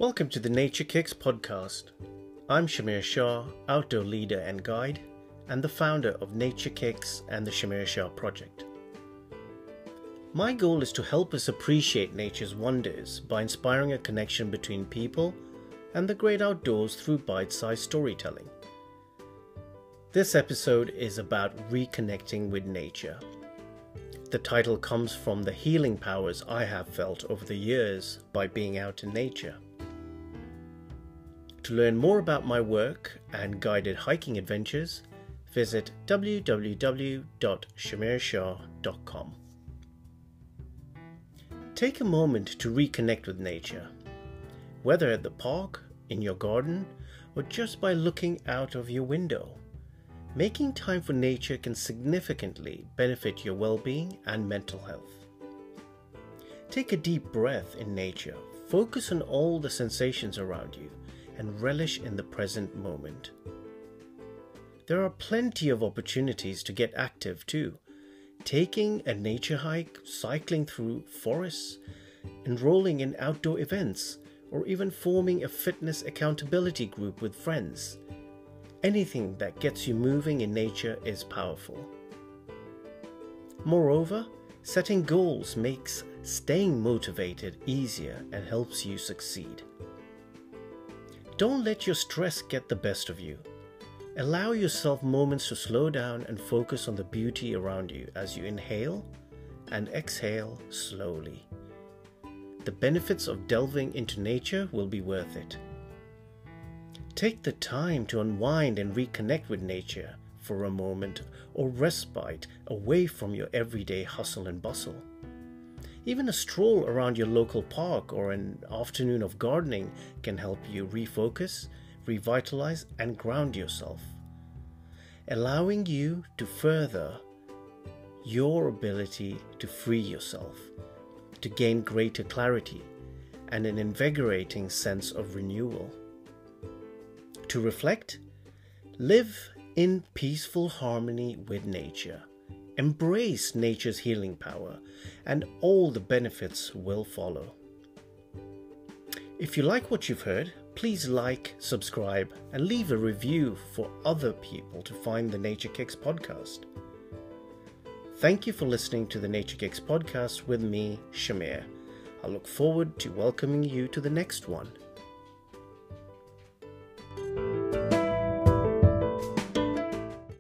Welcome to the Nature Kicks podcast. I'm Shamir Shah, outdoor leader and guide, and the founder of Nature Kicks and the Shamir Shah Project. My goal is to help us appreciate nature's wonders by inspiring a connection between people and the great outdoors through bite-sized storytelling. This episode is about reconnecting with nature. The title comes from the healing powers I have felt over the years by being out in nature. To learn more about my work and guided hiking adventures, visit www.shamirshah.com. Take a moment to reconnect with nature, whether at the park, in your garden, or just by looking out of your window. Making time for nature can significantly benefit your well-being and mental health. Take a deep breath in nature, focus on all the sensations around you, and relish in the present moment. There are plenty of opportunities to get active too. Taking a nature hike, cycling through forests, enrolling in outdoor events, or even forming a fitness accountability group with friends. Anything that gets you moving in nature is powerful. Moreover, setting goals makes staying motivated easier and helps you succeed. Don't let your stress get the best of you. Allow yourself moments to slow down and focus on the beauty around you as you inhale and exhale slowly. The benefits of delving into nature will be worth it. Take the time to unwind and reconnect with nature for a moment or respite away from your everyday hustle and bustle. Even a stroll around your local park or an afternoon of gardening can help you refocus, revitalize, and ground yourself, allowing you to further your ability to free yourself, to gain greater clarity and an invigorating sense of renewal. To reflect, live in peaceful harmony with nature. Embrace nature's healing power, and all the benefits will follow. If you like what you've heard, please like, subscribe, and leave a review for other people to find the Nature Kicks podcast. Thank you for listening to the Nature Kicks podcast with me, Shamir. I look forward to welcoming you to the next one.